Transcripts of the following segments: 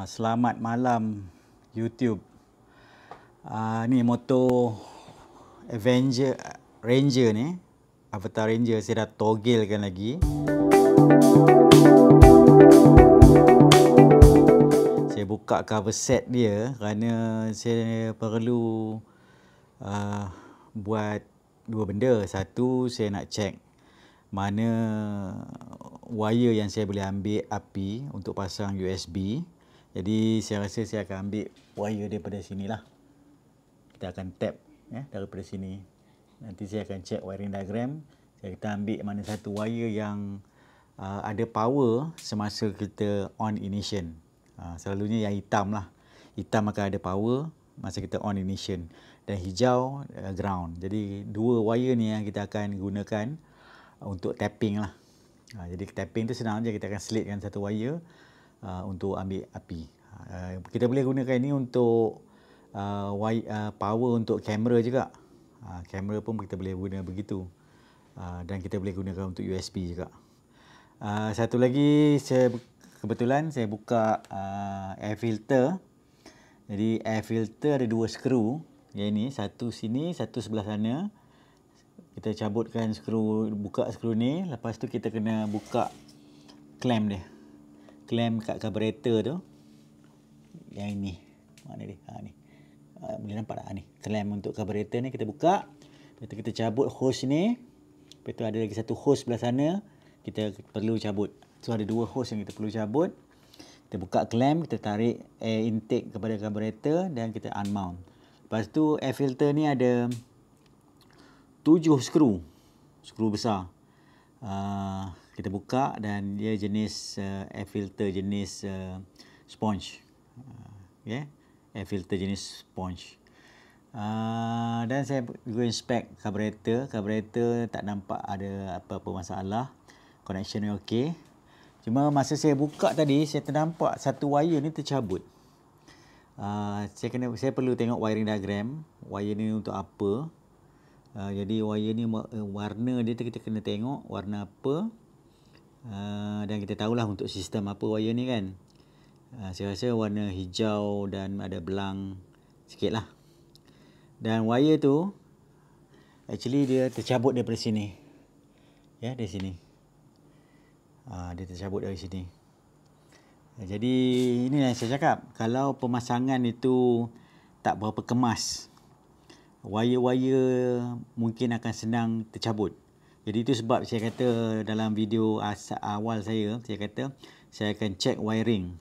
Selamat malam YouTube. Ni motor Avenger Ranger ni, Avatar Ranger, saya dah togglekan lagi. Saya buka cover set dia kerana saya perlu buat dua benda. Satu, saya nak check mana wire yang saya boleh ambil api untuk pasang USB. Jadi saya rasa saya akan ambil wire daripada sini lah. Kita akan tap daripada sini. Nanti saya akan check wiring diagram. Kita ambil mana satu wire yang ada power semasa kita on ignition. Selalunya yang hitam lah. Hitam akan ada power masa kita on ignition. Dan hijau ground. Jadi dua wire ni yang kita akan gunakan untuk tapping lah. Jadi tapping tu senang je. Kita akan selitkan satu wire untuk ambil api. Kita boleh gunakan ini untuk power untuk kamera juga. Kamera pun kita boleh guna begitu. Dan kita boleh gunakan untuk USB juga. Satu lagi, kebetulan saya buka air filter. Jadi air filter ada dua skru. Yang ini, satu sini, satu sebelah sana. Kita cabutkan skru, buka skru ni. Lepas tu kita kena buka clamp dia. Clamp kat carburetor tu. Yang ini. Mana dia? Ni. Boleh nampak tak? Ni. Clamp untuk carburetor ni kita buka. Lepas tu kita cabut hose ni. Lepas tu ada lagi satu hose sebelah sana. Kita perlu cabut. So ada dua hose yang kita perlu cabut. Kita buka clamp. Kita tarik air intake kepada carburetor. Dan kita unmount. Lepas tu air filter ni ada 7 skru. Skru besar. Kita buka dan dia jenis air filter jenis sponge. Air filter jenis sponge. Dan saya juga inspect carburetor. Carburetor tak nampak ada apa-apa masalah. Connection ni okey. Cuma masa saya buka tadi, saya ternampak satu wire ni tercabut. Saya perlu tengok wiring diagram. Wire ni untuk apa. Jadi wire ni warna dia tu kita kena tengok warna apa. Dan kita tahulah untuk sistem apa wire ni kan. Saya rasa warna hijau dan ada belang sikit lah. Dan wire tu actually dia tercabut daripada sini. Dari sini. Dia tercabut dari sini. Jadi inilah yang saya cakap. Kalau pemasangan itu tak berapa kemas, wire-wire mungkin akan senang tercabut. Jadi itu sebab saya kata dalam video awal saya kata saya akan check wiring.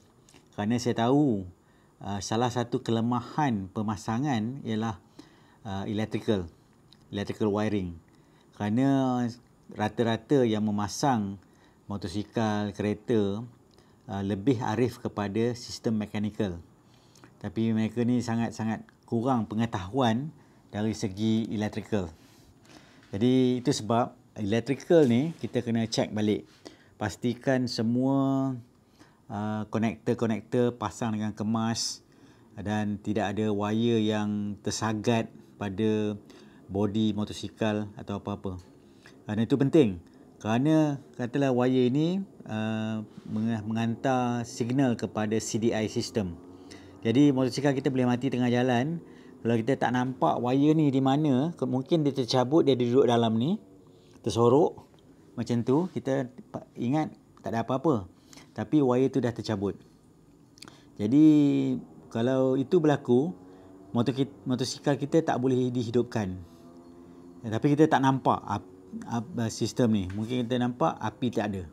Kerana saya tahu salah satu kelemahan pemasangan ialah electrical wiring. Kerana rata-rata yang memasang motosikal, kereta lebih arif kepada sistem mekanikal. Tapi mereka ni sangat-sangat kurang pengetahuan dari segi electrical. Jadi itu sebab electrical ni kita kena check balik. Pastikan semua konektor-konektor pasang dengan kemas dan tidak ada wire yang tersagat pada bodi motosikal atau apa-apa. Kerana itu penting. Kerana katalah wire ini menghantar signal kepada CDI system. Jadi motosikal kita boleh mati tengah jalan. Kalau kita tak nampak wire ni di mana, mungkin dia tercabut, dia duduk dalam ni, tersorok macam tu, kita ingat tak ada apa-apa. Tapi wire tu dah tercabut. Jadi kalau itu berlaku, motosikal kita tak boleh dihidupkan. Tapi kita tak nampak sistem ni. Mungkin kita nampak api tak ada.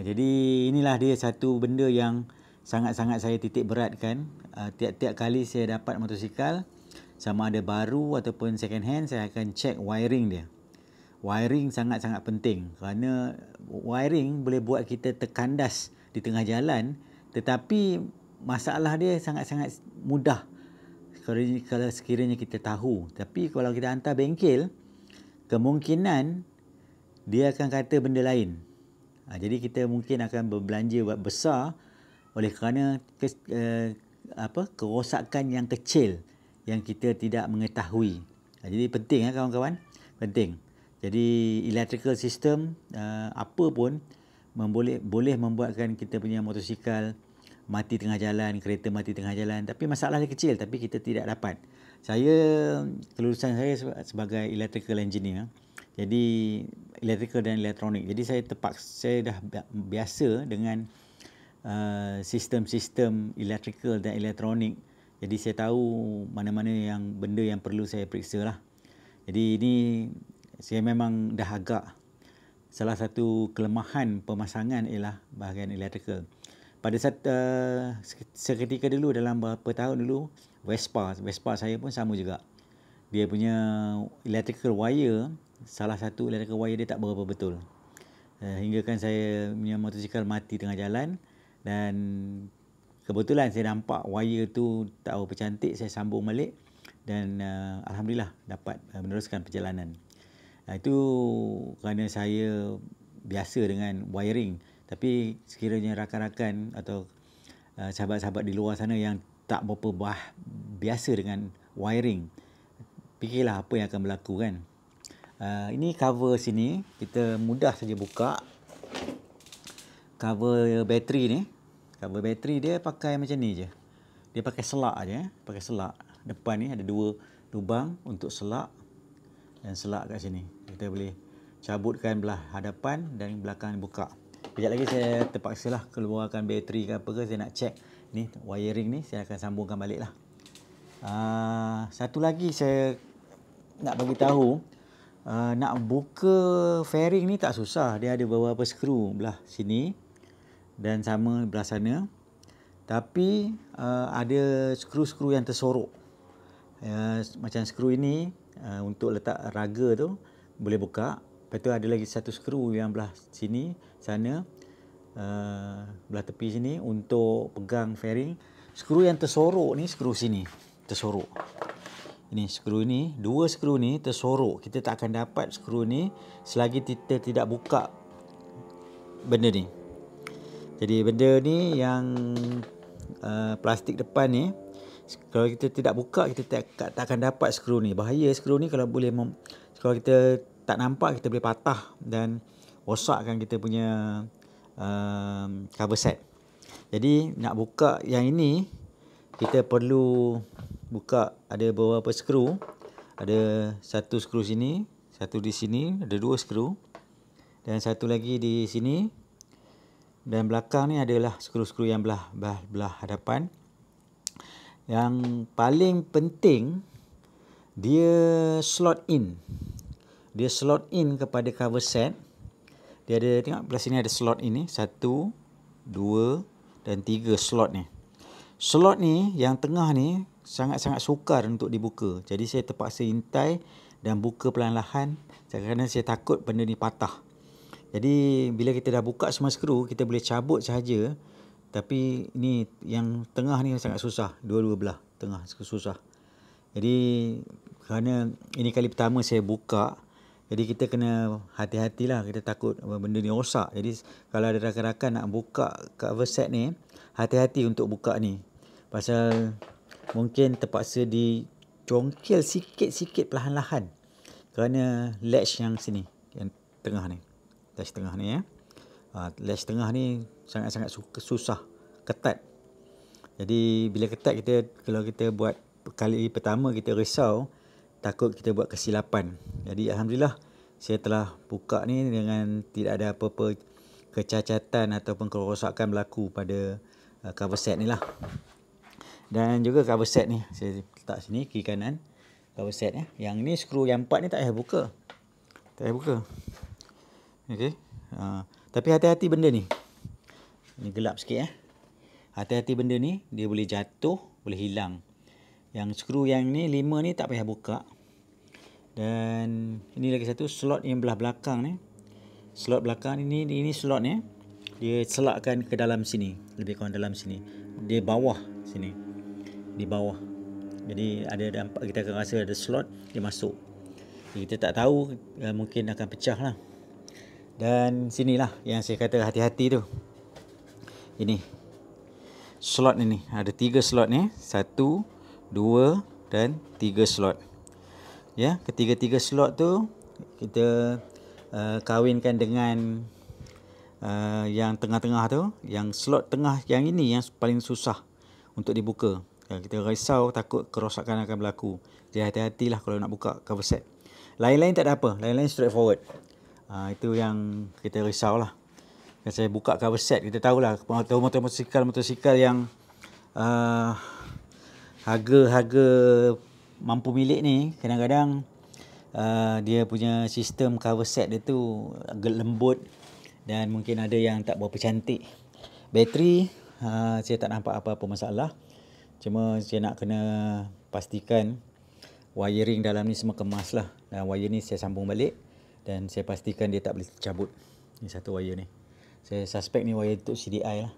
Jadi inilah dia satu benda yang sangat-sangat saya titik beratkan. Tiap-tiap kali saya dapat motosikal, sama ada baru ataupun second hand, saya akan check wiring dia. Wiring sangat-sangat penting. Kerana wiring boleh buat kita terkandas di tengah jalan. Tetapi masalah dia sangat-sangat mudah kalau sekiranya kita tahu. Tapi kalau kita hantar bengkel, kemungkinan dia akan kata benda lain. Jadi kita mungkin akan berbelanja besar oleh kerana kerosakan yang kecil yang kita tidak mengetahui. Jadi penting kawan-kawan, penting. Jadi electrical system apa pun boleh membuatkan kita punya motosikal mati tengah jalan, kereta mati tengah jalan. Tapi masalah dia kecil, tapi kita tidak dapat. Kelulusan saya sebagai electrical engineer. Jadi electrical dan elektronik. Jadi saya dah biasa dengan sistem-sistem electrical dan elektronik. Jadi saya tahu mana-mana benda yang perlu saya periksa lah. Jadi ini saya memang dah agak, salah satu kelemahan pemasangan ialah bahagian electrical. Pada seketika dulu, dalam beberapa tahun dulu, Vespa saya pun sama juga. Dia punya electrical wire, salah satu electrical wire dia tak berapa betul. Hingga kan saya punya motosikal mati tengah jalan, dan kebetulan saya nampak wire tu tak berapa cantik, saya sambung balik dan alhamdulillah dapat meneruskan perjalanan. Itu kerana saya biasa dengan wiring. Tapi sekiranya rakan-rakan atau sahabat-sahabat di luar sana yang tak berapa biasa dengan wiring, fikirlah apa yang akan berlaku kan. Ini cover sini, kita mudah saja buka. Cover bateri ni. Cover bateri dia pakai macam ni je. Dia pakai selak je. Pakai selak. Depan ni ada 2 lubang untuk selak. Dan selak kat sini. Kita boleh cabutkan belah hadapan dan belakang buka. Sekejap lagi saya terpaksalah keluarkan bateri ke apa ke. Saya nak check ni wiring ni. Saya akan sambungkan balik lah. Satu lagi saya nak bagi tahu. Nak buka fairing ni tak susah. Dia ada beberapa skru belah sini dan sama belah sana. Tapi ada skru-skru yang tersorok. Macam skru ini untuk letak raga tu boleh buka. Lepas tu ada lagi satu skru yang belah sini, sana, belah tepi sini untuk pegang fairing. Skru yang tersorok ni, skru sini tersorok. Ini skru ni, 2 skru ni tersorok. Kita tak akan dapat skru ni selagi kita tidak buka benda ni. Jadi benda ni yang plastik depan ni, kalau kita tidak buka, kita tak akan dapat skru ni. Bahaya skru ni kalau kita tak nampak, kita boleh patah dan rosakkan kita punya cover set. Jadi nak buka yang ini, kita perlu buka, ada beberapa skru. Ada satu skru sini, satu di sini, ada 2 skru. Dan satu lagi di sini. Dan belakang ni adalah skru-skru yang belah hadapan. Yang paling penting, dia slot in. Dia slot in kepada cover set. Dia ada, tengok belah sini ada slot ini. 1, 2 dan 3 slot ni. Slot ni, yang tengah ni, sangat-sangat sukar untuk dibuka. Jadi saya terpaksa intai dan buka perlahan-lahan kerana saya takut benda ni patah. Jadi bila kita dah buka semua skru, kita boleh cabut sahaja. Tapi ini yang tengah ni sangat susah. Dua-dua belah tengah susah. Jadi kerana ini kali pertama saya buka, jadi kita kena hati-hatilah. Kita takut benda ni rosak. Jadi kalau ada rakan-rakan nak buka cover set ni, hati-hati untuk buka ni. Pasal mungkin terpaksa dicongkel sikit-sikit perlahan-lahan. Kerana latch yang sini, yang tengah ni. Latch tengah ni ya. Latch tengah ni sangat-sangat susah, ketat. Jadi bila ketat, kalau kita buat kali pertama kita risau, takut kita buat kesilapan. Jadi alhamdulillah saya telah buka ni dengan tidak ada apa-apa kecacatan ataupun kerosakan berlaku pada cover set ni lah. Dan juga cover set ni saya letak sini kiri kanan cover set ya. Yang ni skru yang 4 ni tak payah buka. Tak payah buka. Okey. Tapi hati-hati benda ni. Ni gelap sikit ya. Hati-hati benda ni, dia boleh jatuh, boleh hilang. Yang skru yang ni 5 ni tak payah buka. Dan ini lagi satu slot yang belah belakang ni. Slot belakang ini slot ni. Dia selakkan ke dalam sini, lebih kurang dalam sini. Di bawah sini. Di bawah. Jadi ada dampak, kita akan rasa ada slot dia masuk. Jadi, kita tak tahu, mungkin akan pecah lah. Dan sinilah yang saya kata hati-hati tu. Ini slot ini ada 3 slot ni, 1, 2 dan 3 slot. Ya, ketiga-tiga slot tu kita kawinkan dengan yang tengah-tengah tu, yang slot tengah yang ini yang paling susah untuk dibuka. Kalau kita risau takut kerosakan akan berlaku. Jadi hati-hatilah kalau nak buka cover set. Lain-lain tak ada apa, lain-lain straightforward. Itu yang kita risau lah. Kalau saya buka cover set, kita tahulah motosikal yang harga mampu milik ni, kadang-kadang dia punya sistem cover set dia tu agak lembut dan mungkin ada yang tak berapa cantik. Bateri saya tak nampak apa-apa masalah. Cuma saya nak kena pastikan wiring dalam ni semua kemas lah. Dan wire ni saya sambung balik dan saya pastikan dia tak boleh tercabut. Ni satu wire ni. Saya suspect ni wire untuk CDI lah.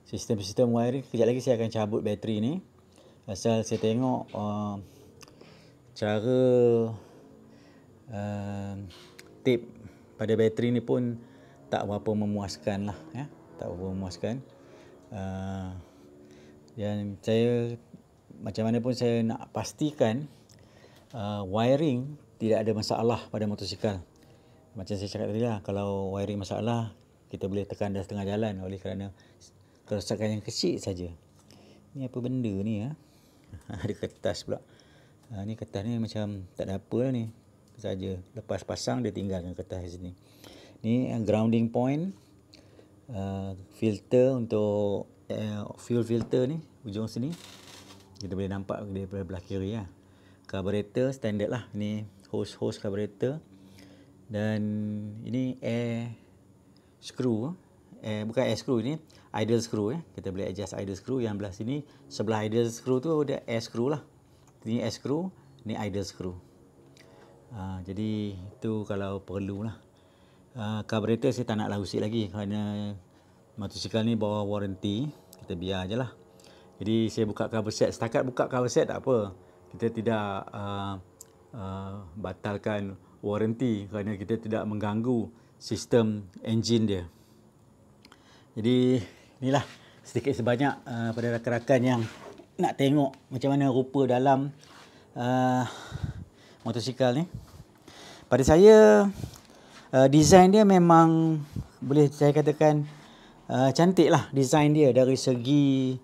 Sistem wiring, kejap lagi saya akan cabut bateri ni. Asal saya tengok cara tape pada bateri ni pun tak berapa memuaskan lah. Ya? Tak berapa memuaskan. Dan saya macam mana pun saya nak pastikan wiring tidak ada masalah pada motosikal. Macam saya cakap tadi lah, kalau wiring masalah, kita boleh tekan dah setengah jalan oleh kerana kerosakan yang kecil saja. Ni apa benda ni ya? Ada kertas pula. Ni kertas ni macam tak ada apa lah ni. Saja lepas pasang dia tinggalkan kertas sini. Ni grounding point, filter untuk fuel filter ni ujung sini. Kita boleh nampak dia belah kiri lah. Carburetor standard lah. Ni hose carburetor. Dan ini air screw. Bukan air screw, ni idle screw. Kita boleh adjust idle screw. Yang belah sini, sebelah idle screw tu ada air screw lah. Ini air screw, ni idle screw. Jadi itu kalau perlu lah. Carburetor saya tak nak usik lagi kerana motosikal ni bawah warranty. Kita biar je lah. Jadi saya buka cover set. Setakat buka cover set tak apa. Kita tidak batalkan warranty kerana kita tidak mengganggu sistem enjin dia. Jadi inilah sedikit sebanyak pada rakan-rakan yang nak tengok macam mana rupa dalam motosikal ni. Pada saya design dia memang boleh saya katakan cantik lah design dia dari segi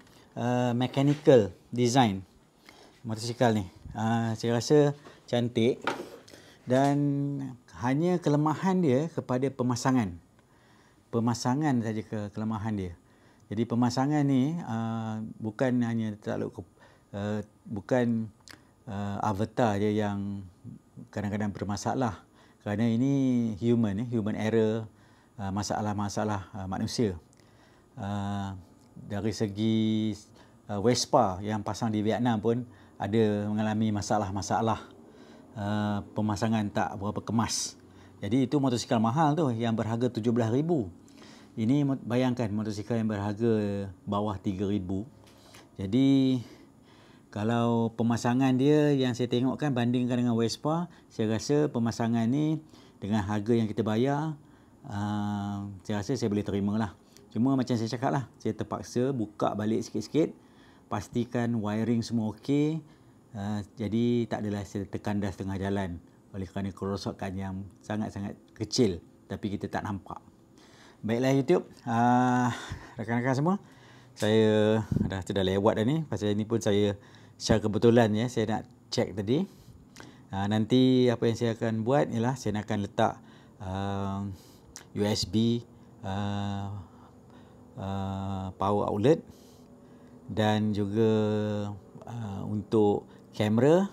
mechanical design motosikal ni. Saya rasa cantik dan hanya kelemahan dia kepada pemasangan. Pemasangan saja kelemahan dia. Jadi pemasangan ni bukan hanya bukan avatar je yang kadang-kadang bermasalah. Kerana ini human error, masalah-masalah manusia. Dari segi Vespa yang pasang di Vietnam pun ada mengalami masalah-masalah pemasangan tak berapa kemas. Jadi itu motosikal mahal tu yang berharga 17,000. Ini bayangkan motosikal yang berharga bawah 3,000. Jadi kalau pemasangan dia yang saya tengokkan bandingkan dengan Vespa, saya rasa pemasangan ni dengan harga yang kita bayar, saya rasa saya boleh terima lah. Cuma macam saya cakap lah, saya terpaksa buka balik sikit-sikit, pastikan wiring semua okey. Jadi tak adalah saya tekan dah setengah jalan oleh kerana kerosakan yang sangat-sangat kecil tapi kita tak nampak. Baiklah YouTube, rakan-rakan semua, saya dah lewat dah ni. Pasal ni pun saya secara kebetulan ya, saya nak check tadi. Nanti apa yang saya akan buat ialah saya akan letak USB power outlet dan juga untuk kamera.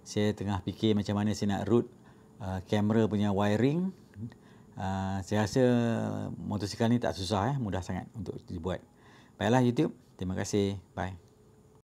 Saya tengah fikir macam mana saya nak route kamera punya wiring. Saya rasa motosikal ni tak susah, mudah sangat untuk dibuat. Baiklah YouTube, terima kasih. Bye.